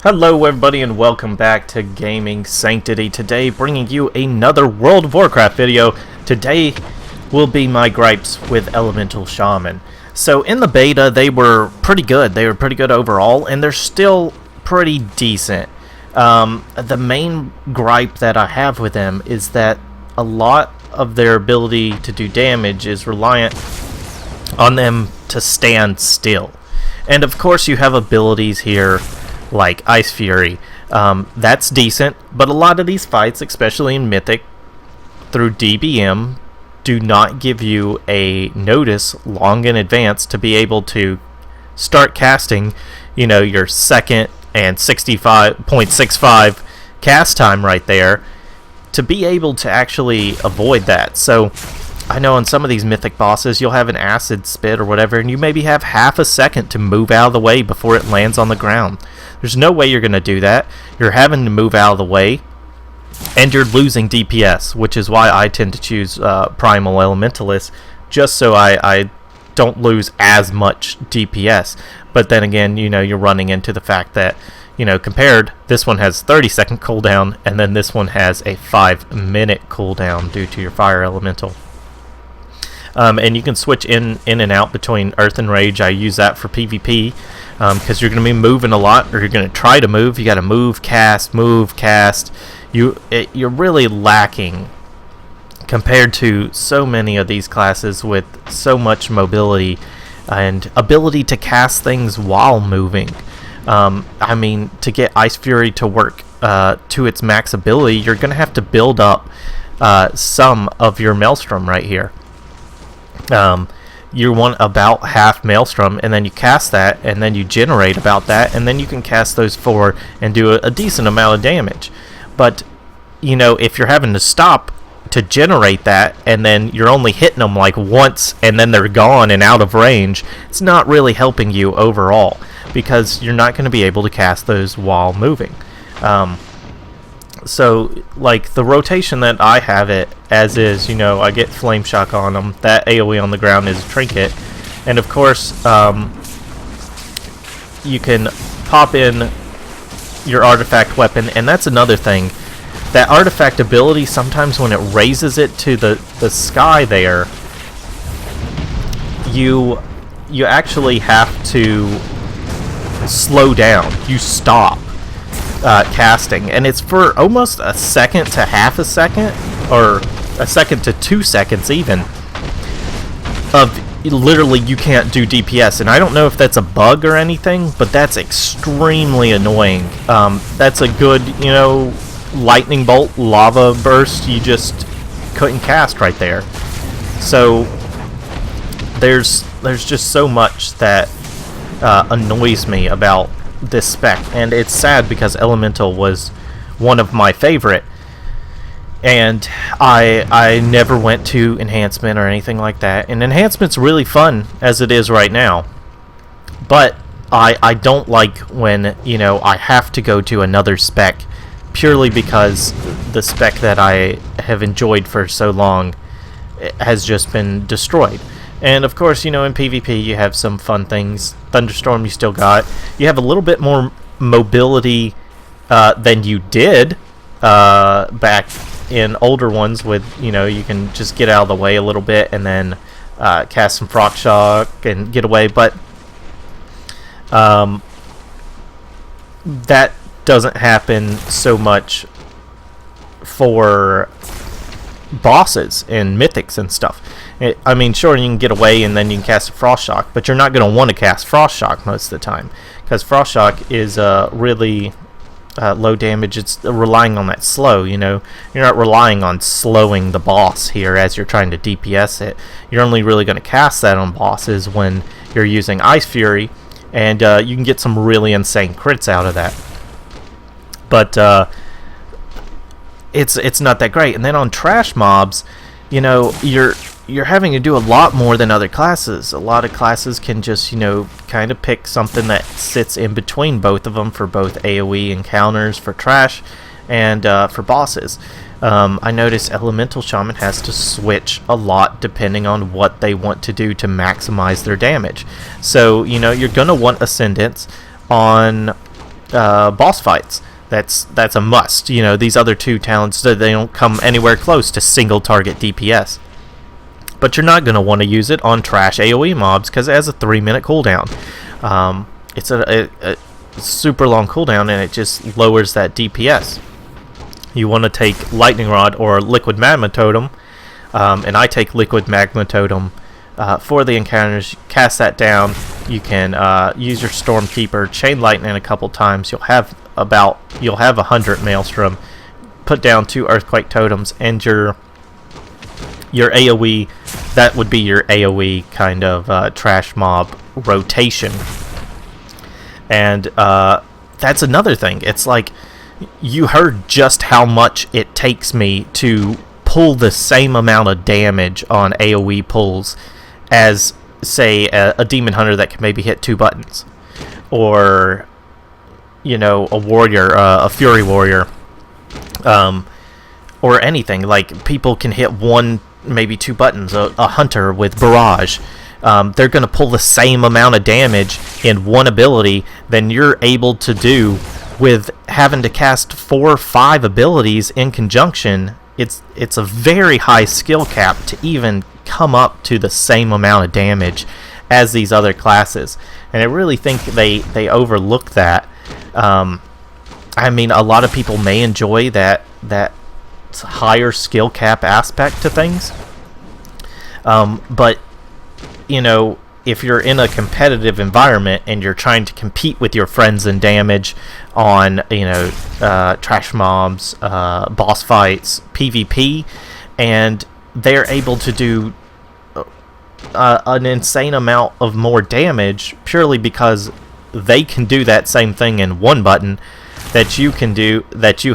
Hello everybody and welcome back to Gaming Sanctity. Today bringing you another World of Warcraft video. Today will be my gripes with Elemental Shaman. So in the beta they were pretty good. They were pretty good overall and they're still pretty decent. The main gripe that I have with them is that a lot of their ability to do damage is reliant on them to stand still. And of course you have abilities here like Ice Fury. That's decent, but a lot of these fights, especially in Mythic, through DBM, do not give you a notice long in advance to be able to start casting, your second and 65.65 cast time right there, to be able to actually avoid that. So I know on some of these Mythic bosses you'll have an acid spit or whatever, and you maybe have half a second to move out of the way before it lands on the ground. There's no way you're going to do that. You're having to move out of the way, and you're losing DPS, which is why I tend to choose Primal Elementalist, just so I don't lose as much DPS. But then again, you're running into the fact that, compared, this one has 30-second cooldown, and then this one has a 5-minute cooldown due to your Fire Elemental. And you can switch in and out between Earth and Rage. I use that for PvP because you're going to be moving a lot, or you're going to try to move. You got to move, cast, move, cast. You're really lacking compared to so many of these classes with so much mobility and ability to cast things while moving. I mean, to get Ice Fury to work to its max ability, you're going to have to build up some of your Maelstrom right here. You want about half Maelstrom, and then you cast that, and then you generate about that, and then you can cast those four and do a decent amount of damage. But if you're having to stop to generate that, and then you're only hitting them like once and then they're gone and out of range, it's not really helping you overall, because you're not going to be able to cast those while moving. So, like, the rotation that I have it as is, I get Flame Shock on them. That AoE on the ground is a trinket. And, of course, you can pop in your artifact weapon. And that's another thing. That artifact ability, sometimes when it raises it to the sky there, you actually have to slow down. You stop casting, and it's for almost a second to half a second, or a second to 2 seconds even, of literally you can't do DPS. And I don't know if that's a bug or anything, but that's extremely annoying. That's a good, lightning bolt, lava burst you just couldn't cast right there. So there's just so much that annoys me about this spec, and it's sad because Elemental was one of my favorite, and I never went to enhancement or anything like that. And enhancement's really fun as it is right now, but I don't like when I have to go to another spec purely because the spec that I have enjoyed for so long has just been destroyed. And of course, in PvP you have some fun things. Thunderstorm you still got. You have a little bit more mobility than you did back in older ones with, you can just get out of the way a little bit and then cast some Frock Shock and get away. But that doesn't happen so much for bosses and mythics and stuff. I mean, sure, you can get away and then you can cast a Frost Shock, but you're not going to want to cast Frost Shock most of the time, because Frost Shock is really low damage. It's relying on that slow. You're not relying on slowing the boss here as you're trying to DPS it. You're only really going to cast that on bosses when you're using Ice Fury, and you can get some really insane crits out of that. But it's not that great. And then on trash mobs, you're having to do a lot more than other classes. A lot of classes can just, kind of pick something that sits in between both of them for both AoE encounters for trash and for bosses. I notice Elemental Shaman has to switch a lot depending on what they want to do to maximize their damage. So, you're going to want Ascendance on boss fights. That's a must. You know, these other two talents, they don't come anywhere close to single target DPS. But you're not going to want to use it on trash AoE mobs because it has a 3-minute cooldown. It's a super long cooldown, and it just lowers that DPS. You want to take Lightning Rod or Liquid Magma Totem, and I take Liquid Magma Totem for the encounters. Cast that down. You can use your Stormkeeper, Chain Lightning a couple times. You'll have 100 Maelstrom. Put down 2 Earthquake Totems, and your AoE, that would be your AoE kind of trash mob rotation. And that's another thing. It's like, you heard just how much it takes me to pull the same amount of damage on AoE pulls as, say, a Demon Hunter that can maybe hit 2 buttons. Or, you know, a warrior, a Fury Warrior. Or anything. Like, people can hit 1, maybe 2 buttons. A Hunter with Barrage. They're going to pull the same amount of damage in one ability than you're able to do with having to cast 4 or 5 abilities in conjunction. It's a very high skill cap to even come up to the same amount of damage as these other classes. And I really think they overlook that. I mean, a lot of people may enjoy that higher skill cap aspect to things. But, you know, if you're in a competitive environment and you're trying to compete with your friends in damage on, you know, trash mobs, boss fights, PvP, and they're able to do an insane amount of more damage purely because they can do that same thing in 1 button that you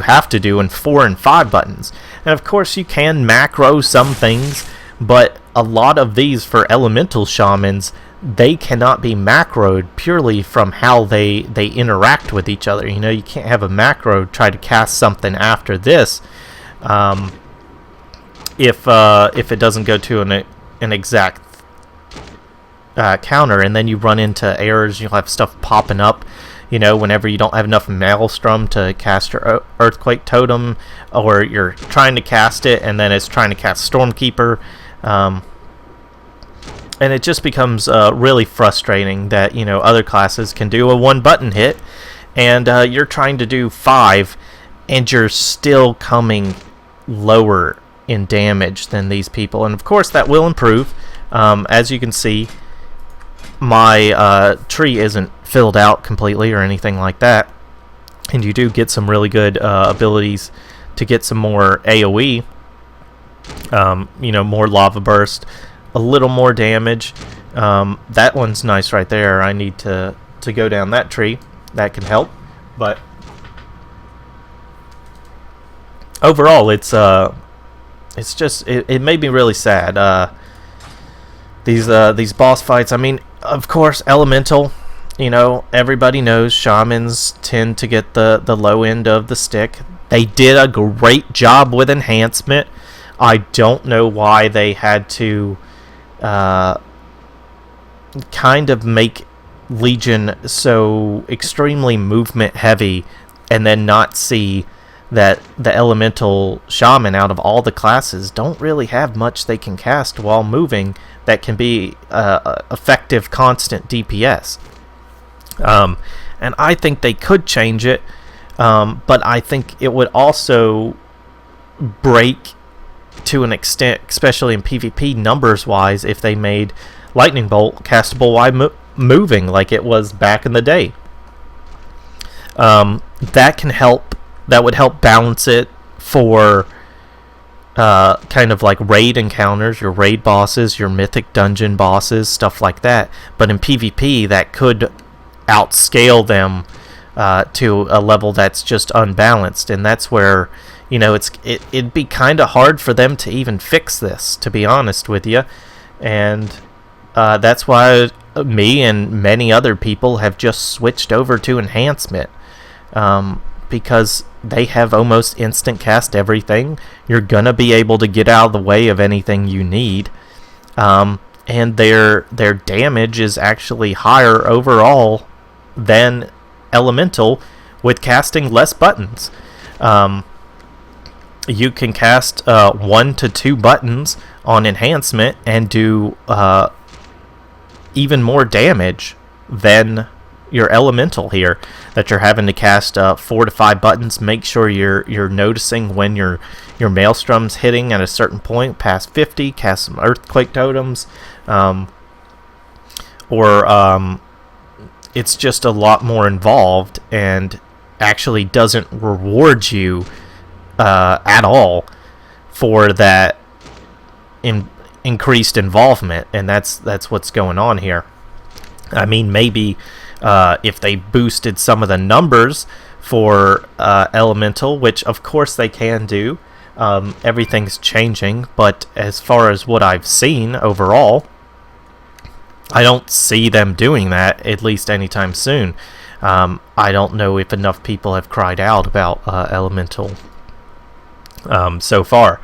have to do in 4 and 5 buttons. And of course you can macro some things, but a lot of these, for elemental shamans, they cannot be macroed purely from how they interact with each other. You know, you can't have a macro try to cast something after this if it doesn't go to an exact counter, and then you run into errors. You'll have stuff popping up, you know, whenever you don't have enough Maelstrom to cast your Earthquake Totem, or you're trying to cast it and then it's trying to cast Stormkeeper. And it just becomes really frustrating that, you know, other classes can do a 1-button hit, and you're trying to do 5, and you're still coming lower in damage than these people. And of course that will improve. As you can see, my tree isn't filled out completely or anything like that, and you do get some really good abilities to get some more AoE. You know, more Lava Burst, a little more damage. That one's nice right there. I need to go down that tree. That can help. But overall, it's just it made me really sad. These boss fights. I mean, of course, elemental. You know, everybody knows shamans tend to get the low end of the stick. They did a great job with enhancement. I don't know why they had to kind of make Legion so extremely movement heavy and then not see that the elemental shaman, out of all the classes, don't really have much they can cast while moving that can be effective constant DPS. And I think they could change it, but I think it would also break to an extent, especially in PvP numbers wise, if they made Lightning Bolt castable while moving like it was back in the day. That can help. That would help balance it for kind of like raid encounters, your raid bosses, your mythic dungeon bosses, stuff like that. But in PvP, that could outscale them to a level that's just unbalanced, and that's where, you know, it'd be kind of hard for them to even fix this, to be honest with you. And that's why me and many other people have just switched over to enhancement, because they have almost instant cast everything. You're gonna be able to get out of the way of anything you need, and their damage is actually higher overall than elemental, with casting less buttons. You can cast 1 to 2 buttons on enhancement and do even more damage than your elemental here, that you're having to cast 4 to 5 buttons. Make sure you're noticing when your maelstrom's hitting at a certain point past 50. Cast some earthquake totems, or it's just a lot more involved and actually doesn't reward you at all for that increased involvement, and that's what's going on here. I mean, maybe if they boosted some of the numbers for elemental, which of course they can do, everything's changing, but as far as what I've seen overall, I don't see them doing that, at least anytime soon. I don't know if enough people have cried out about elemental so far.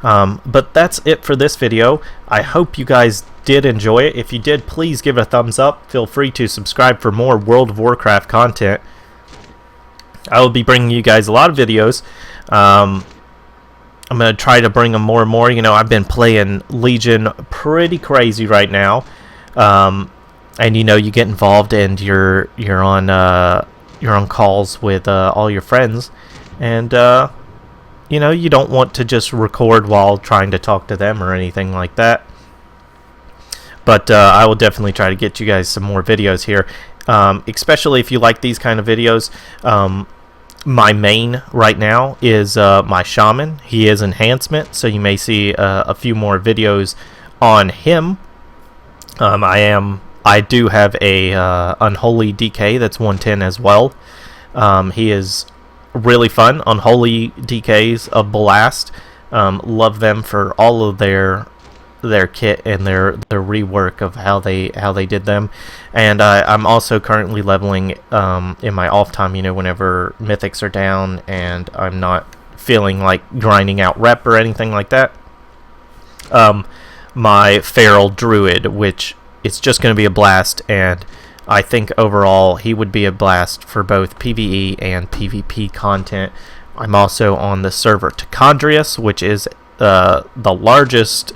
But that's it for this video. I hope you guys did enjoy it. If you did, please give it a thumbs up. Feel free to subscribe for more World of Warcraft content. I will be bringing you guys a lot of videos. I'm going to try to bring them more and more. You know, I've been playing Legion pretty crazy right now. And you know, you get involved and you're on calls with all your friends, and you know, you don't want to just record while trying to talk to them or anything like that. But I will definitely try to get you guys some more videos here, especially if you like these kind of videos. My main right now is my Shaman. He is enhancement, so you may see a few more videos on him. I do have a Unholy DK that's 110 as well. He is really fun. Unholy DKs a blast. Love them for all of their kit and their rework of how they did them. And I'm also currently leveling in my off time, you know, whenever mythics are down and I'm not feeling like grinding out rep or anything like that. My feral druid, which it's just going to be a blast, and I think overall he would be a blast for both PvE and PvP content. I'm also on the server Tichondrius, which is the largest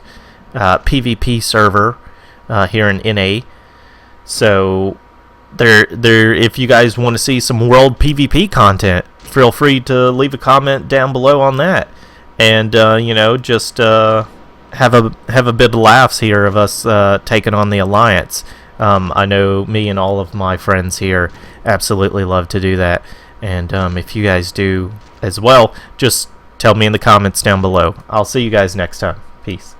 PvP server here in NA. So if you guys want to see some world PvP content, feel free to leave a comment down below on that, and you know, just have a bit of laughs here of us taking on the Alliance. I know me and all of my friends here absolutely love to do that, and if you guys do as well, just tell me in the comments down below. I'll see you guys next time. Peace.